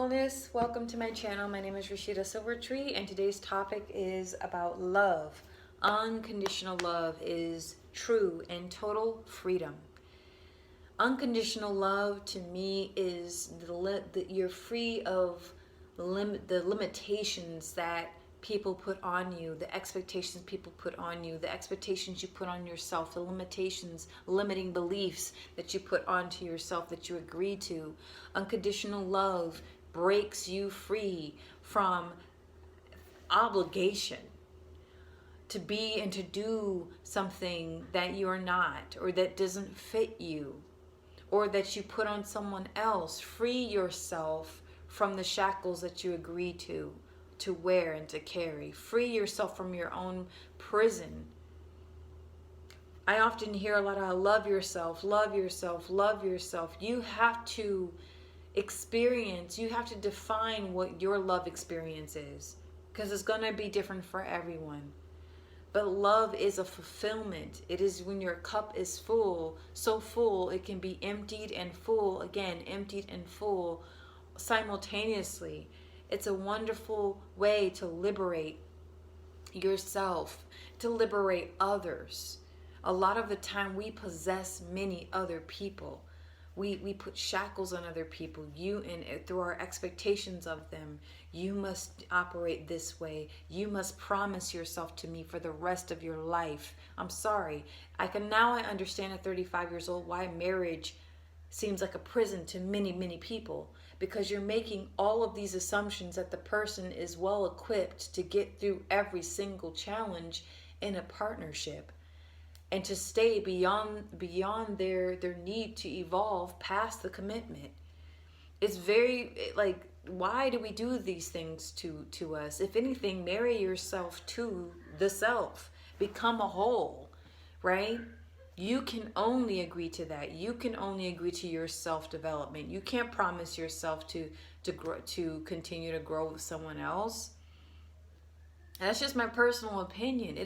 Wholeness, welcome to my channel. My name is Rashida Silvertree, and today's topic is about love. Unconditional love is true and total freedom. Unconditional love to me is you're free of the limitations that people put on you, the expectations people put on you, the expectations you put on yourself, the limitations, limiting beliefs that you put onto yourself that you agree to. Unconditional love breaks you free from obligation to be and to do something that you're not, or that doesn't fit you, or that you put on someone else. Free yourself from the shackles that you agree to wear and to carry. Free yourself from your own prison. I often hear a lot of love yourself, love yourself, love yourself. You have to experience, you have to define what your love experience is, because it's going to be different for everyone. But love is a fulfillment. It is when your cup is full, so full it can be emptied and full again, emptied and full simultaneously. It's a wonderful way to liberate yourself, to liberate others. A lot of the time we possess many other people. We put shackles on other people. Through our expectations of them. You must operate this way. You must promise yourself to me for the rest of your life. I'm sorry. I understand at 35 years old why marriage seems like a prison to many, many people, because you're making all of these assumptions that the person is well equipped to get through every single challenge in a partnership, and to stay beyond their need to evolve past the commitment. It's very, like, why do we do these things to us? If anything, marry yourself to the self. Become a whole, right? You can only agree to that. You can only agree to your self-development. You can't promise yourself to continue to grow with someone else. That's just my personal opinion.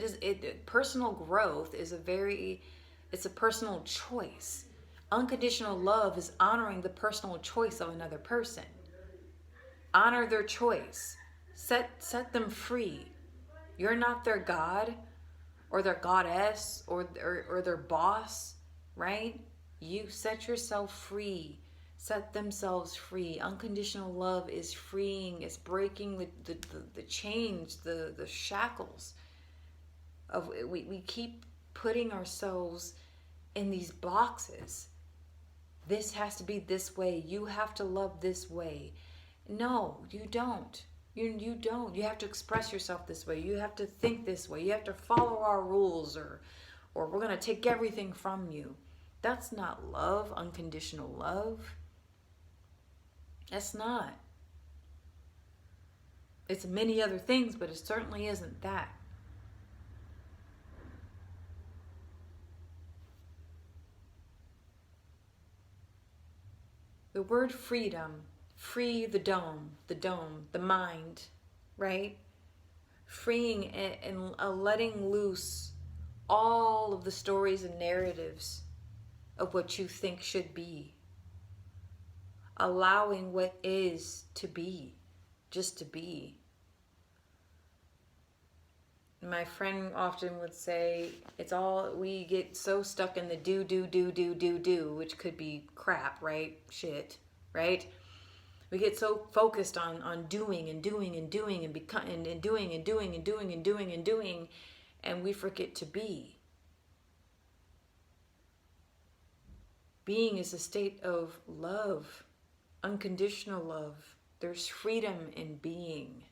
Personal growth is it's a personal choice. Unconditional love is honoring the personal choice of another person. Honor their choice. Set them free. You're not their God or their goddess or their boss, right? You set yourself free. Set themselves free. Unconditional love is freeing. It's breaking the chains, the shackles of we keep putting ourselves in these boxes. This has to be this way. You have to love this way. No, you don't. You don't. You have to express yourself this way. You have to think this way. You have to follow our rules, or we're going to take everything from you. That's not love, unconditional love. That's not. It's many other things, but it certainly isn't that. The word freedom, free the dome, the mind, right? Freeing and letting loose all of the stories and narratives of what you think should be. Allowing what is to be, just to be. My friend often would say, we get so stuck in the do, which could be crap, right? Shit, right? We get so focused on doing and doing and doing and becoming and doing and doing and doing and doing and doing, and we forget to be. Being is a state of love. Unconditional love. There's freedom in being.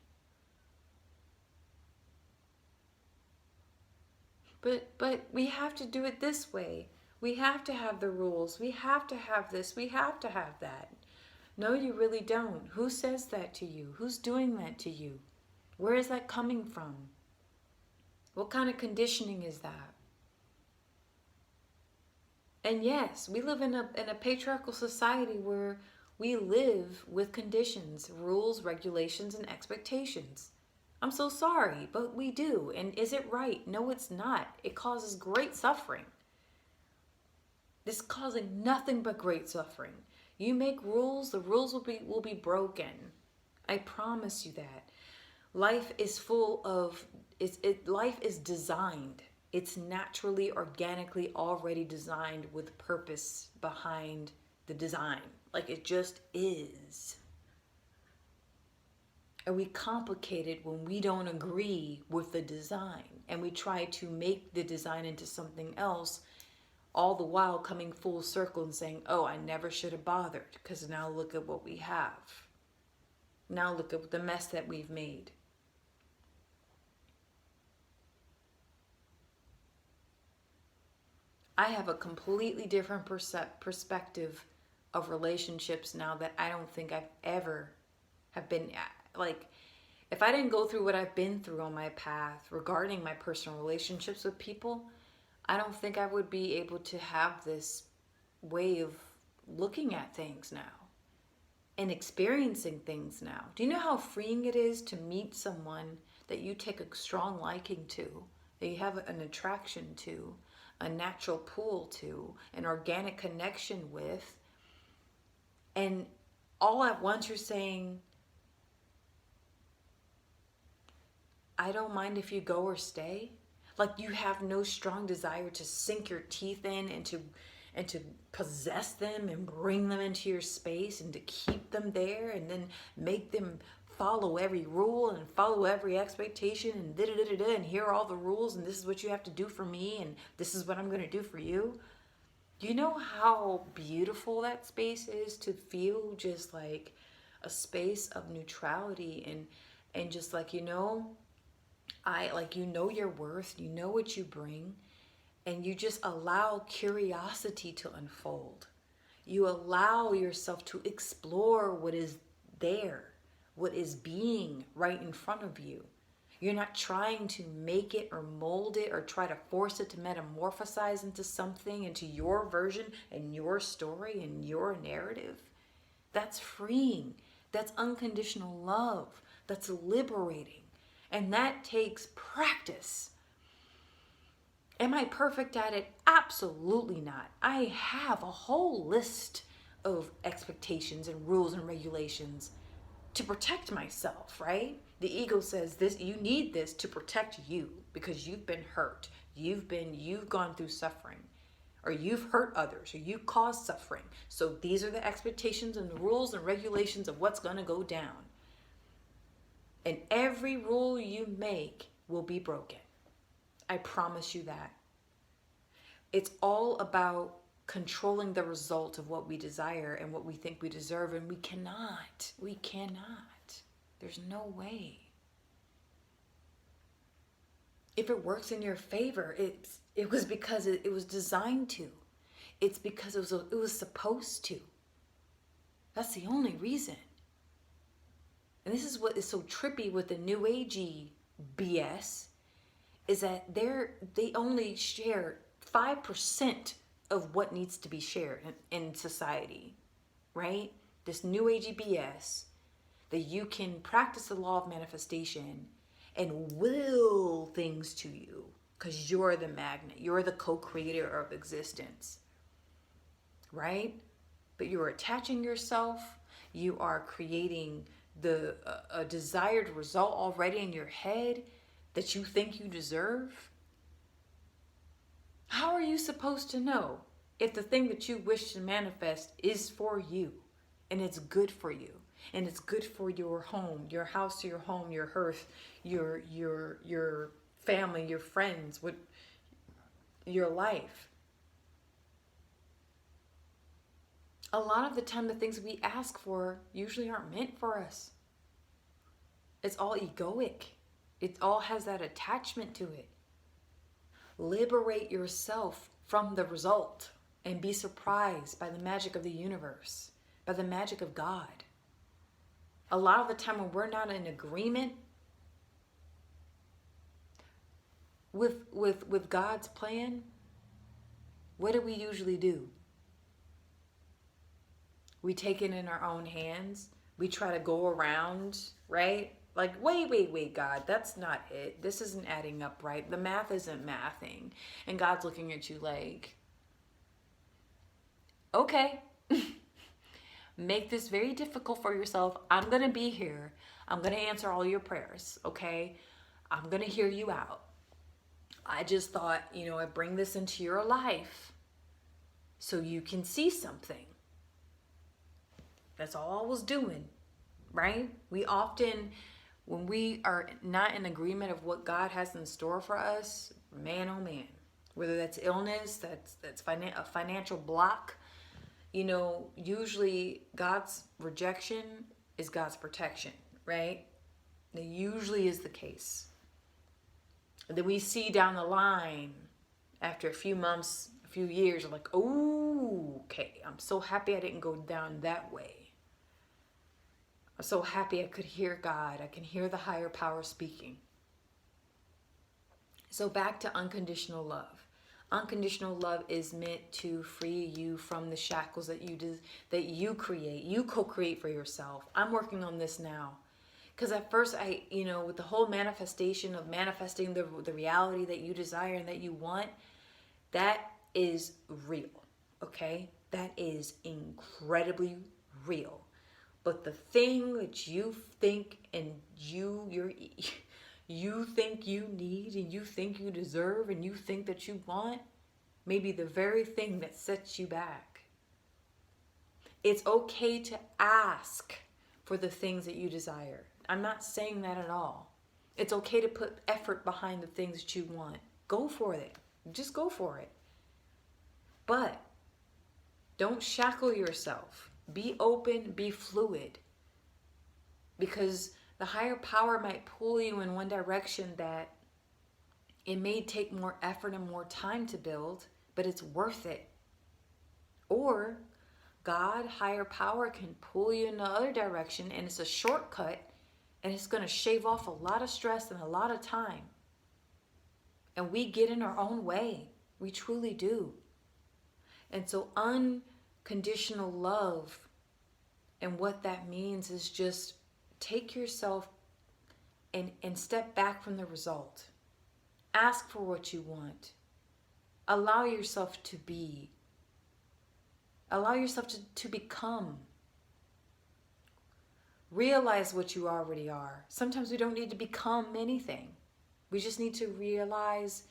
But we have to do it this way. We have to have the rules. We have to have this. We have to have that. No, you really don't. Who says that to you? Who's doing that to you? Where is that coming from? What kind of conditioning is that? And yes, we live in a patriarchal society where we live with conditions, rules, regulations, and expectations. I'm so sorry, but we do. And is it right? No, it's not. It causes great suffering. This is causing nothing but great suffering. You make rules, the rules will be broken. I promise you that. Life is full of life is designed. It's naturally, organically already designed with purpose behind the design. Like it just is. And we complicate it when we don't agree with the design and we try to make the design into something else, all the while coming full circle and saying, oh, I never should have bothered because now look at what we have. Now look at the mess that we've made. I have a completely different perspective of relationships now that I don't think I've ever have been like, if I didn't go through what I've been through on my path regarding my personal relationships with people, I don't think I would be able to have this way of looking at things now and experiencing things now. Do you know how freeing it is to meet someone that you take a strong liking to, that you have an attraction to, a natural pull to, an organic connection with, and all at once you're saying, I don't mind if you go or stay? Like you have no strong desire to sink your teeth in and to possess them and bring them into your space and to keep them there and then make them follow every rule and follow every expectation and da-da-da-da-da and here are all the rules and this is what you have to do for me and this is what I'm going to do for you. Do you know how beautiful that space is to feel just like a space of neutrality and just like, you know your worth, you know what you bring, and you just allow curiosity to unfold. You allow yourself to explore what is there, what is being right in front of you. You're not trying to make it or mold it or try to force it to metamorphosize into something, into your version and your story and your narrative. That's freeing. That's unconditional love. That's liberating. And that takes practice. Am I perfect at it? Absolutely not. I have a whole list of expectations and rules and regulations to protect myself, right? The ego says this, you need this to protect you because you've been hurt. You've gone through suffering, or you've hurt others, or you caused suffering. So these are the expectations and the rules and regulations of what's going to go down. And every rule you make will be broken. I promise you that. It's all about controlling the result of what we desire and what we think we deserve, and we cannot. We cannot. There's no way. If it works in your favor, it was because it was designed to. It's because it was supposed to. That's the only reason. And this is what is so trippy with the new agey BS, is that they only share 5% of what needs to be shared in society, right? This new agey BS that you can practice the law of manifestation and will things to you because you're the magnet, you're the co-creator of existence, right? But you're attaching yourself, you are creating a desired result already in your head that you think you deserve. How are you supposed to know if the thing that you wish to manifest is for you and it's good for you and it's good for your home, your house, your home, your hearth, your family, your friends, what your life? A lot of the time the things we ask for usually aren't meant for us. It's all egoic. It all has that attachment to it. Liberate yourself from the result and be surprised by the magic of the universe, by the magic of God. A lot of the time when we're not in agreement with God's plan, what do we usually do? We take it in our own hands. We try to go around, right? Like, wait, God, that's not it. This isn't adding up right. The math isn't mathing. And God's looking at you like, okay. Make this very difficult for yourself. I'm going to be here. I'm going to answer all your prayers, okay? I'm going to hear you out. I just thought, I bring this into your life so you can see something. That's all I was doing, right? We often, when we are not in agreement of what God has in store for us, man, oh man, whether that's illness, that's a financial block, usually God's rejection is God's protection, right? That usually is the case. Then we see down the line, after a few months, a few years, I'm like, oh, okay, I'm so happy I didn't go down that way. I'm so happy I could hear God. I can hear the higher power speaking. So back to unconditional love. Unconditional love is meant to free you from the shackles that you create. You co-create for yourself. I'm working on this now. Because at first with the whole manifestation of manifesting the reality that you desire and that you want, that is real, okay? That is incredibly real. But the thing that you think and you think you need and you think you deserve and you think that you want may be the very thing that sets you back. It's okay to ask for the things that you desire. I'm not saying that at all. It's okay to put effort behind the things that you want. Go for it. Just go for it. But don't shackle yourself. Be open, be fluid. Because the higher power might pull you in one direction that it may take more effort and more time to build, but it's worth it. Or God, higher power, can pull you in the other direction and it's a shortcut and it's going to shave off a lot of stress and a lot of time. And we get in our own way. We truly do. And so unconditional love, and what that means is just take yourself and step back from the result. Ask for what you want. Allow yourself to be. Allow yourself to become. Realize what you already are. Sometimes we don't need to become anything. We just need to realize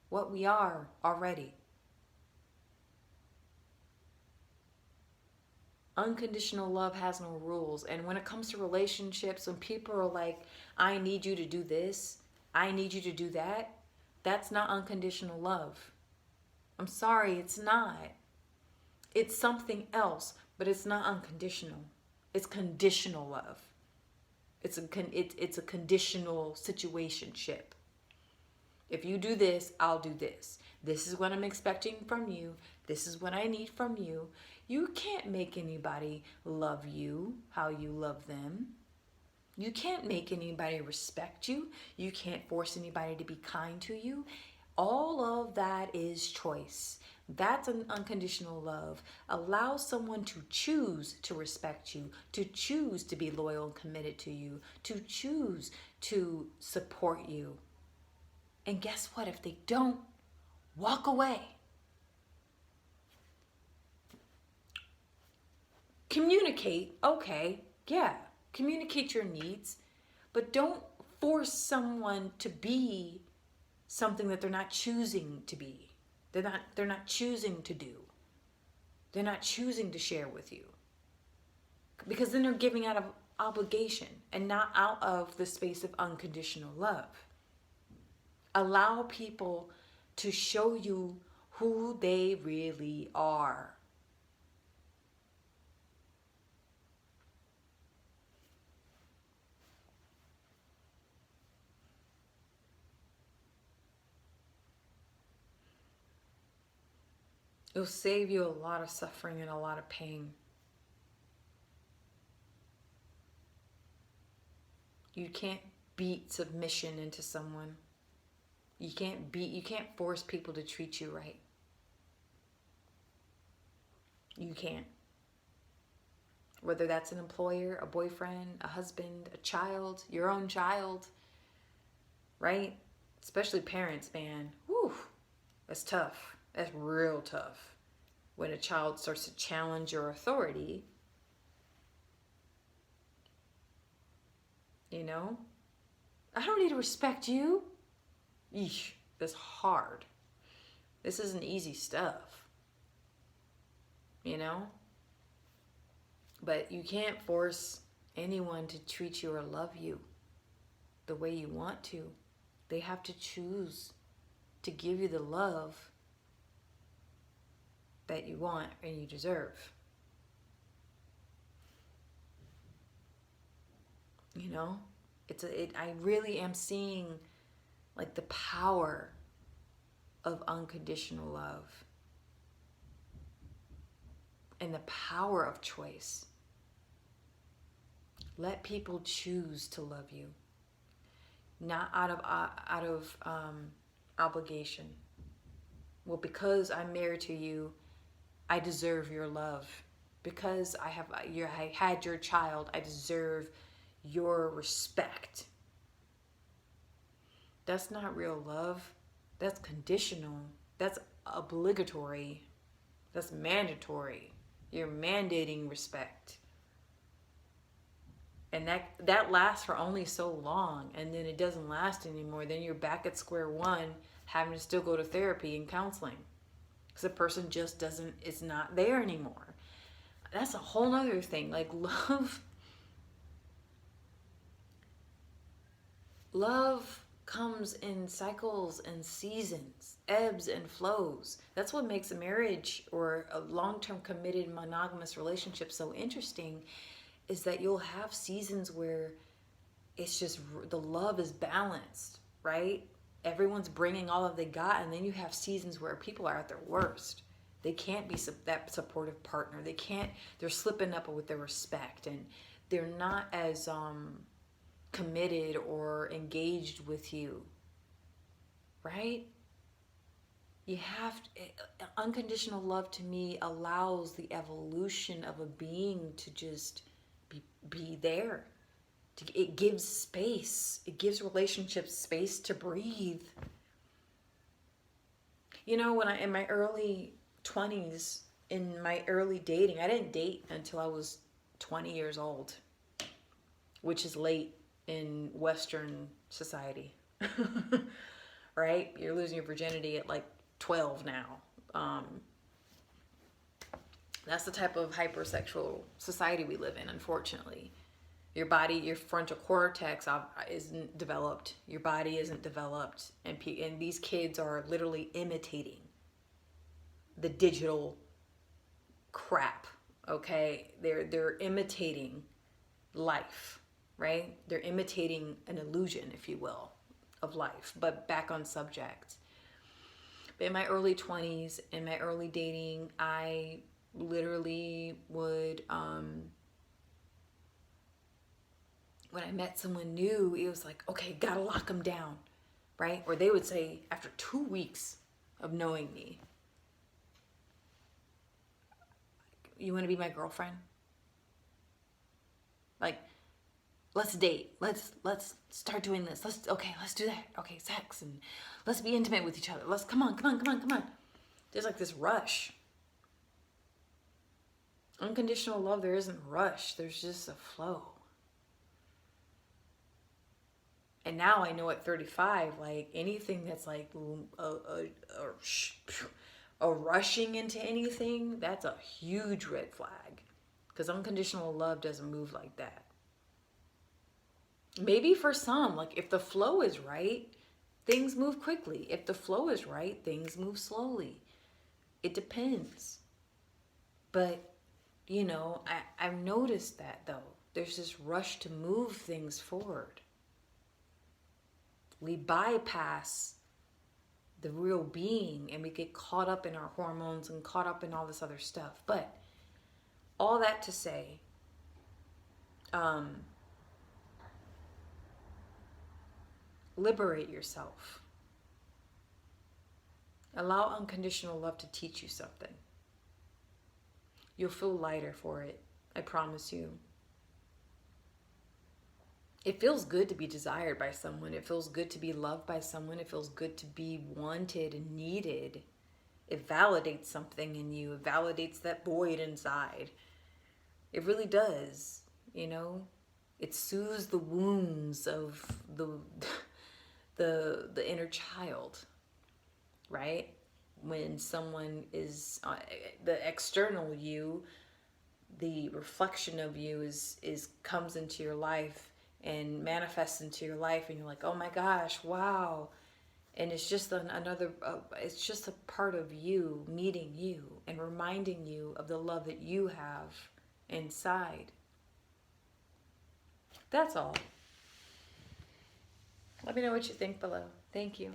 what we are already. Unconditional love has no rules. And when it comes to relationships, when people are like, I need you to do this, I need you to do that, that's not unconditional love. I'm sorry, it's not. It's something else, but it's not unconditional. It's conditional love. It's a conditional situationship. If you do this, I'll do this. This is what I'm expecting from you. This is what I need from you. You can't make anybody love you how you love them. You can't make anybody respect you. You can't force anybody to be kind to you. All of that is choice. That's an unconditional love. Allow someone to choose to respect you, to choose to be loyal and committed to you, to choose to support you. And guess what? If they don't, walk away. Communicate, okay, yeah, communicate your needs, but don't force someone to be something that they're not choosing to be. They're not choosing to do. They're not choosing to share with you. Because then they're giving out of obligation and not out of the space of unconditional love. Allow people to show you who they really are. It'll save you a lot of suffering and a lot of pain. You can't beat submission into someone. You can't force people to treat you right. You can't. Whether that's an employer, a boyfriend, a husband, a child, your own child, right? Especially parents, man. Whew, that's tough. That's real tough. When a child starts to challenge your authority, you know? I don't need to respect you. Eesh, that's hard. This isn't easy stuff, you know? But you can't force anyone to treat you or love you the way you want to. They have to choose to give you the love that you want and you deserve. You know? I really am seeing like the power of unconditional love and the power of choice. Let people choose to love you, not out of obligation. Well, because I'm married to you, I deserve your love. Because I had your child, I deserve your respect. That's not real love. That's conditional. That's obligatory. That's mandatory. You're mandating respect. And that lasts for only so long, and then it doesn't last anymore. Then you're back at square one, having to still go to therapy and counseling because the person just it's not there anymore. That's a whole other thing. Like love comes in cycles and seasons, ebbs and flows. That's what makes a marriage or a long-term committed monogamous relationship so interesting, is that you'll have seasons where it's just the love is balanced, right? Everyone's bringing all that they got, and then you have seasons where people are at their worst. They can't be that supportive partner. They're slipping up with their respect, and they're not as committed or engaged with you, right? Unconditional love to me allows the evolution of a being to just be there. It gives space. It gives relationships space to breathe. You know, when in my early 20s, in my early dating, I didn't date until I was 20 years old, which is late in Western society, right? You're losing your virginity at like 12 now. That's the type of hypersexual society we live in, unfortunately. Your body, your frontal cortex isn't developed. Your body isn't developed. And these kids are literally imitating the digital crap, okay? They're imitating life, right? They're imitating an illusion, if you will, of life. But back on subject. But in my early 20s, in my early dating, I literally would, when I met someone new, it was like, okay, gotta lock them down, right? Or they would say, after 2 weeks of knowing me, you want to be my girlfriend? Like, let's date. Let's start doing this. Let's do that. Okay, sex, and let's be intimate with each other. Come on. There's like this rush. Unconditional love, there isn't a rush. There's just a flow. And now I know at 35, like anything that's like a rushing into anything, that's a huge red flag. Because unconditional love doesn't move like that. Maybe for some, like if the flow is right, things move quickly. If the flow is right, things move slowly. It depends. But, you know, I've noticed that though. There's this rush to move things forward. We bypass the real being and we get caught up in our hormones and caught up in all this other stuff. But all that to say, liberate yourself. Allow unconditional love to teach you something. You'll feel lighter for it. I promise you. It feels good to be desired by someone. It feels good to be loved by someone. It feels good to be wanted and needed. It validates something in you. It validates that void inside. It really does, you know? It soothes the wounds of the inner child, right? When someone is the external you, the reflection of you is comes into your life and manifests into your life, and you're like, oh my gosh, wow. And it's just another it's just a part of you meeting you and reminding you of the love that you have inside. That's all. Let me know what you think below. Thank you.